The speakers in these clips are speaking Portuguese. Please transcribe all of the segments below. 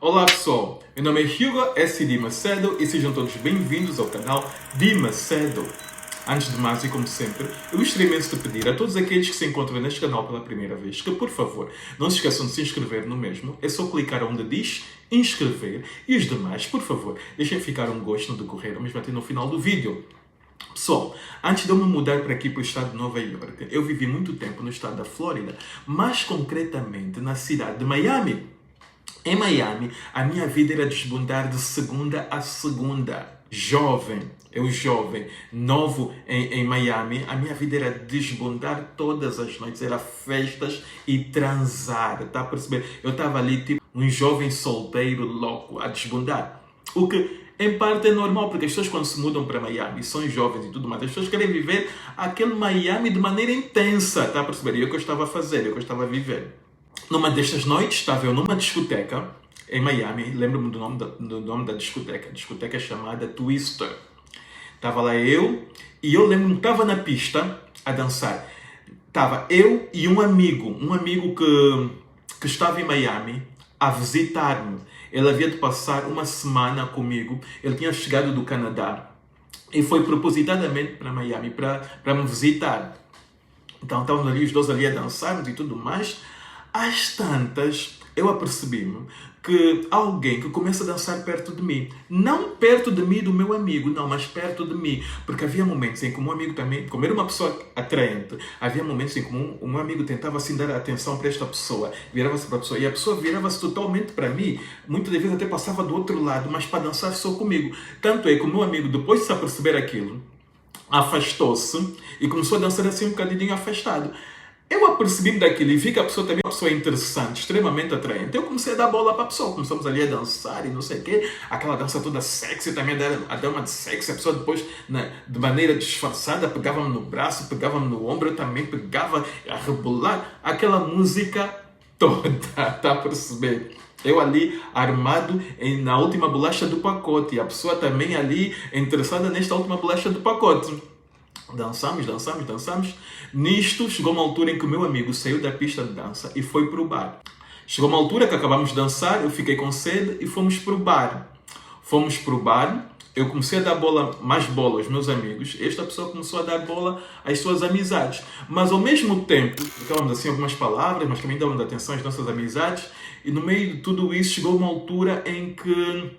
Olá pessoal, meu nome é Hugo S.D. Macedo e sejam todos bem-vindos ao canal de Macedo. Antes de mais e como sempre, eu gostaria imenso de pedir a todos aqueles que se encontram neste canal pela primeira vez que, por favor, não se esqueçam de se inscrever no mesmo. É só clicar onde diz inscrever e os demais, por favor, deixem ficar um gosto no decorrer, mesmo até no final do vídeo. Pessoal, antes de eu me mudar para aqui para o estado de Nova York, eu vivi muito tempo no estado da Flórida, mais concretamente na cidade de Miami. Em Miami, a minha vida era desbundar de segunda a segunda. Jovem, novo em Miami, a minha vida era desbundar todas as noites, era festas e transar, tá a perceber? Eu estava ali tipo um jovem solteiro louco a desbundar. O que em parte é normal, porque as pessoas quando se mudam para Miami, são jovens e tudo mais, as pessoas querem viver aquele Miami de maneira intensa, tá a perceber? E é o que eu estava a fazer, é o que eu estava a viver. Numa destas noites, estava eu numa discoteca em Miami, lembro-me do nome da discoteca. A discoteca é chamada Twister. Estava lá eu e eu lembro-me que estava na pista a dançar. Estava eu e um amigo que estava em Miami a visitar-me. Ele havia de passar uma semana comigo. Ele tinha chegado do Canadá e foi propositadamente para Miami para me visitar. Então estávamos ali os dois ali a dançarmos e tudo mais. Às tantas, eu apercebi-me que alguém que começa a dançar perto de mim, não perto de mim do meu amigo, não, mas perto de mim, porque havia momentos em que o meu amigo também, como era uma pessoa atraente, havia momentos em que o meu amigo tentava assim dar atenção para esta pessoa, virava-se para a pessoa, e a pessoa virava-se totalmente para mim, muitas vezes até passava do outro lado, mas para dançar só comigo. Tanto é que o meu amigo, depois de se aperceber aquilo, afastou-se e começou a dançar assim um bocadinho afastado. Eu apercebi-me daquilo e vi que a pessoa também é uma pessoa interessante, extremamente atraente. Eu comecei a dar bola para a pessoa, começamos ali a dançar e não sei o quê, aquela dança toda sexy, também a dar uma de sexy. A pessoa depois, de maneira disfarçada, pegava-me no braço, pegava-me no ombro, eu também pegava a rebolar aquela música toda, tá a perceber? Eu ali armado na última bolacha do pacote e a pessoa também ali interessada nesta última bolacha do pacote. Dançamos. Nisto, chegou uma altura em que o meu amigo saiu da pista de dança e foi para o bar. Chegou uma altura que acabamos de dançar, eu fiquei com sede e fomos para o bar. Fomos para o bar, eu comecei a dar mais bola aos meus amigos. Esta pessoa começou a dar bola às suas amizades. Mas ao mesmo tempo, trocávamos assim algumas palavras, mas também dávamos atenção às nossas amizades. E no meio de tudo isso, chegou uma altura em que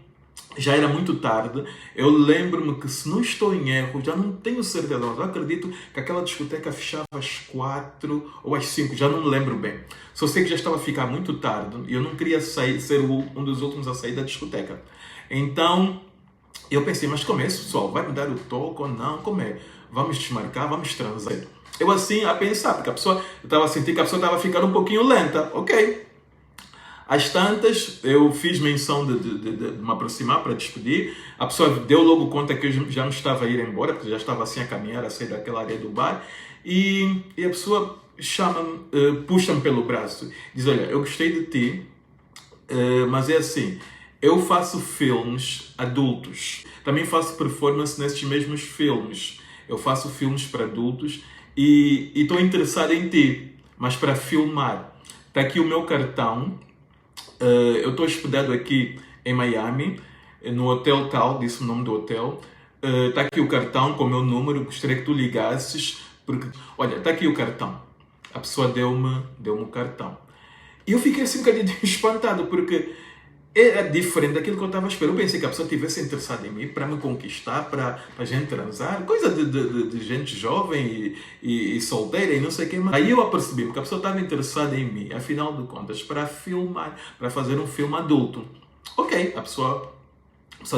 já era muito tarde. Eu lembro-me que, se não estou em erro, já não tenho certeza, mas eu acredito que aquela discoteca fechava às 4 ou às 5, já não me lembro bem. Só sei que já estava a ficar muito tarde e eu não queria ser um dos últimos a sair da discoteca. Então, eu pensei, mas como é isso, pessoal? Vai me dar o toque ou não? Como é? Vamos desmarcar, vamos transar. Eu assim, a pensar, porque eu estava a sentir que a pessoa estava a ficar um pouquinho lenta. Ok. Às tantas, eu fiz menção de me aproximar para despedir. A pessoa deu logo conta que eu já me estava a ir embora, porque já estava assim a caminhar, a sair daquela área do bar. E a pessoa puxa-me pelo braço. Diz, olha, eu gostei de ti, mas é assim, eu faço filmes adultos. Também faço performance nesses mesmos filmes. Eu faço filmes para adultos e estou interessado em ti, mas para filmar. Está aqui o meu cartão. Eu estou hospedado aqui em Miami, no hotel tal, disse o nome do hotel. Está aqui o cartão com o meu número, gostaria que tu ligasses, porque, olha, está aqui o cartão. A pessoa deu-me o cartão. E eu fiquei assim um bocadinho espantado, porque era diferente daquilo que eu estava esperando. Eu pensei que a pessoa estivesse interessada em mim para me conquistar, para a gente transar, coisa de gente jovem e solteira e não sei o que mais. Aí eu apercebi-me que a pessoa estava interessada em mim, afinal de contas, para filmar, para fazer um filme adulto. Ok, a pessoa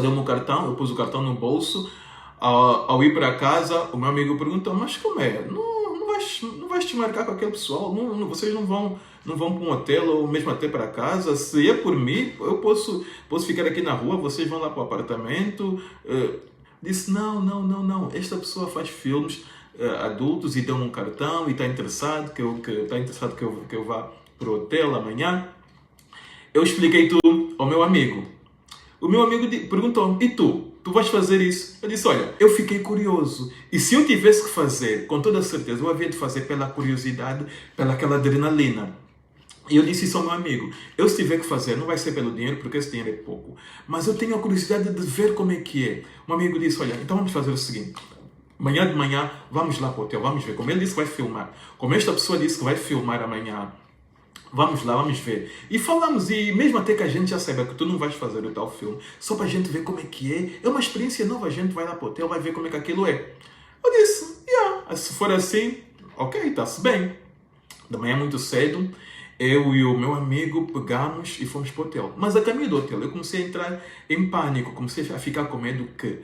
deu-me o cartão, eu pus o cartão no bolso. Ao ir para casa, o meu amigo perguntou, mas como é? Não vais te marcar com aquele pessoal? Vocês não vão para um hotel ou mesmo até para casa? Se é por mim, eu posso ficar aqui na rua, vocês vão lá para o apartamento. Disse, não. Esta pessoa faz filmes adultos e deu-me um cartão e está interessado que eu vá para o hotel amanhã. Eu expliquei tudo ao meu amigo. O meu amigo perguntou, e tu? Tu vais fazer isso? Eu disse, olha, eu fiquei curioso. E se eu tivesse que fazer, com toda certeza, eu havia de fazer pela curiosidade, pela aquela adrenalina. E eu disse isso ao meu amigo. Eu, se tiver que fazer, não vai ser pelo dinheiro, porque esse dinheiro é pouco. Mas eu tenho a curiosidade de ver como é que é. Um amigo disse, olha, então vamos fazer o seguinte. Amanhã de manhã, vamos lá para o hotel, vamos ver. Como ele disse que vai filmar. Como esta pessoa disse que vai filmar amanhã, vamos lá, vamos ver. E falamos, e mesmo até que a gente já saiba que tu não vais fazer o tal filme, só para a gente ver como é que é. É uma experiência nova, a gente vai lá para o hotel, vai ver como é que aquilo é. Eu disse, se for assim, ok, está-se bem. Da manhã muito cedo, eu e o meu amigo pegamos e fomos para o hotel. Mas a caminho do hotel, eu comecei a entrar em pânico, comecei a ficar com medo que,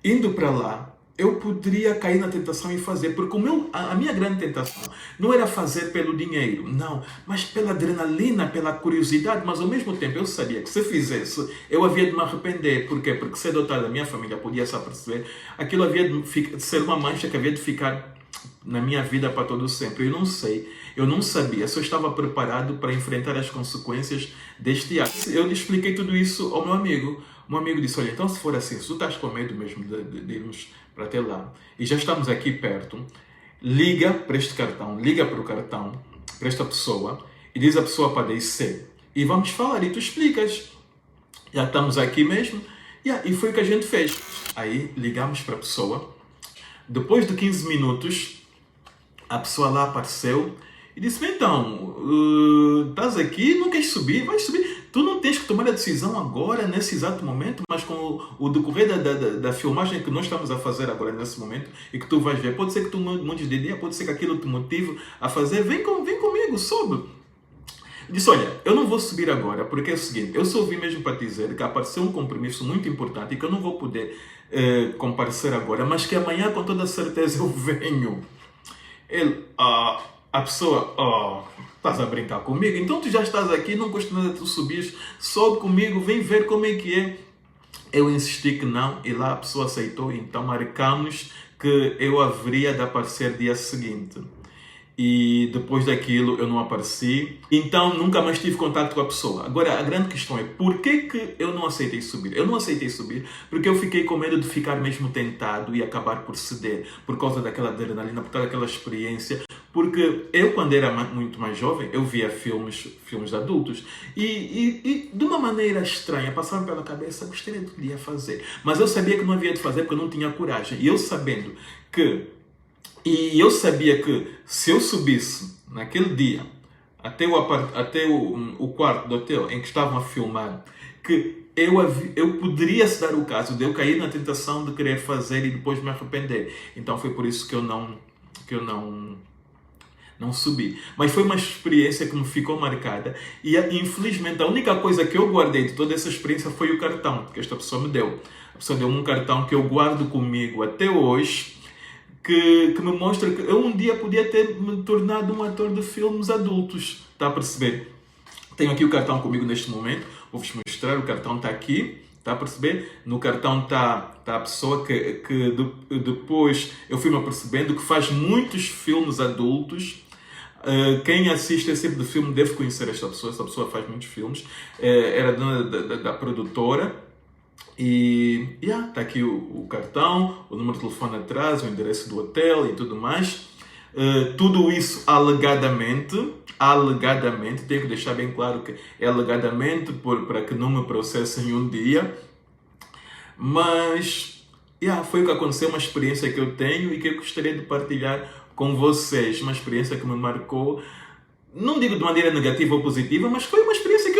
indo para lá, eu poderia cair na tentação e fazer, porque a minha grande tentação não era fazer pelo dinheiro, não, mas pela adrenalina, pela curiosidade, mas ao mesmo tempo eu sabia que se fizesse, eu havia de me arrepender. Por quê? Porque cedo ou tarde a minha família podia se aperceber, aquilo havia de ser uma mancha que havia de ficar na minha vida para todo sempre. Eu não sei, eu não sabia se eu estava preparado para enfrentar as consequências deste ato. Eu lhe expliquei tudo isso ao meu amigo. O meu amigo disse, olha, então se for assim, se tu estás com medo mesmo de irmos para até lá, e já estamos aqui perto, liga para este cartão, liga para o cartão, para esta pessoa, e diz a pessoa para descer. E vamos falar, e tu explicas. Já estamos aqui mesmo. E foi o que a gente fez. Aí ligamos para a pessoa. Depois de 15 minutos, a pessoa lá apareceu e disse, então, estás aqui, não queres subir? Vais subir. Tu não tens que tomar a decisão agora, nesse exato momento, mas com o decorrer da filmagem que nós estamos a fazer agora, nesse momento, e que tu vais ver, pode ser que tu mudes de ideia, pode ser que aquilo te motive a fazer, vem comigo, sobe. Eu disse, olha, eu não vou subir agora, porque é o seguinte, eu só vim mesmo para te dizer que apareceu um compromisso muito importante e que eu não vou poder comparecer agora, mas que amanhã com toda certeza eu venho. Ele, a pessoa, estás a brincar comigo? Então tu já estás aqui, não custa nada tu subires, sobe comigo, vem ver como é que é. Eu insisti que não, e lá a pessoa aceitou, então marcamos que eu haveria de aparecer dia seguinte. E depois daquilo eu não apareci, então nunca mais tive contato com a pessoa. Agora a grande questão é, por que eu não aceitei subir? Eu não aceitei subir porque eu fiquei com medo de ficar mesmo tentado e acabar por ceder, por causa daquela adrenalina, por causa daquela experiência. Porque eu, quando era muito mais jovem, eu via filmes de adultos e de uma maneira estranha, passava pela cabeça, gostaria de fazer. Mas eu sabia que não havia de fazer porque eu não tinha coragem. E eu sabendo que E eu sabia que se eu subisse naquele dia até o quarto do hotel em que estavam a filmar, que eu poderia se dar o caso de eu cair na tentação de querer fazer e depois me arrepender. Então foi por isso que eu não subi. Mas foi uma experiência que me ficou marcada e infelizmente a única coisa que eu guardei de toda essa experiência foi o cartão que esta pessoa me deu. A pessoa deu-me um cartão que eu guardo comigo até hoje, que me mostra que eu um dia podia ter me tornado um ator de filmes adultos. Está a perceber? Tenho aqui o cartão comigo neste momento. Vou-vos mostrar. O cartão está aqui. Está a perceber? No cartão está a pessoa que depois eu fui-me apercebendo que faz muitos filmes adultos. Quem assiste esse tipo de filme deve conhecer esta pessoa. Esta pessoa faz muitos filmes. Era dona da produtora. E está aqui o cartão, o número de telefone atrás, o endereço do hotel e tudo mais. Tudo isso alegadamente, tenho que deixar bem claro que é alegadamente para que não me processem um dia. Mas foi o que aconteceu, uma experiência que eu tenho e que eu gostaria de partilhar com vocês. Uma experiência que me marcou, não digo de maneira negativa ou positiva, mas foi uma experiência que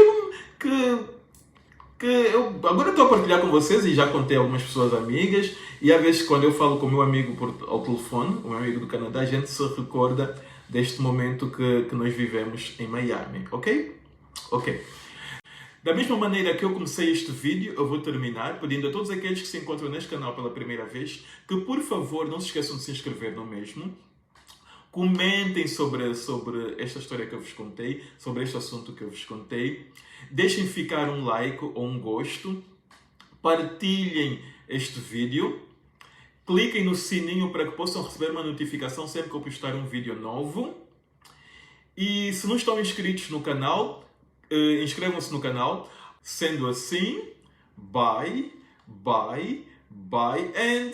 eu agora estou a partilhar com vocês e já contei a algumas pessoas amigas, e às vezes quando eu falo com o meu amigo ao telefone, o meu amigo do Canadá, a gente se recorda deste momento que nós vivemos em Miami, ok? Ok. Da mesma maneira que eu comecei este vídeo, eu vou terminar pedindo a todos aqueles que se encontram neste canal pela primeira vez que, por favor, não se esqueçam de se inscrever no mesmo. Comentem sobre esta história que eu vos contei, sobre este assunto que eu vos contei. Deixem ficar um like ou um gosto. Partilhem este vídeo. Cliquem no sininho para que possam receber uma notificação sempre que eu postar um vídeo novo. E se não estão inscritos no canal, inscrevam-se no canal. Sendo assim, bye, bye, bye and...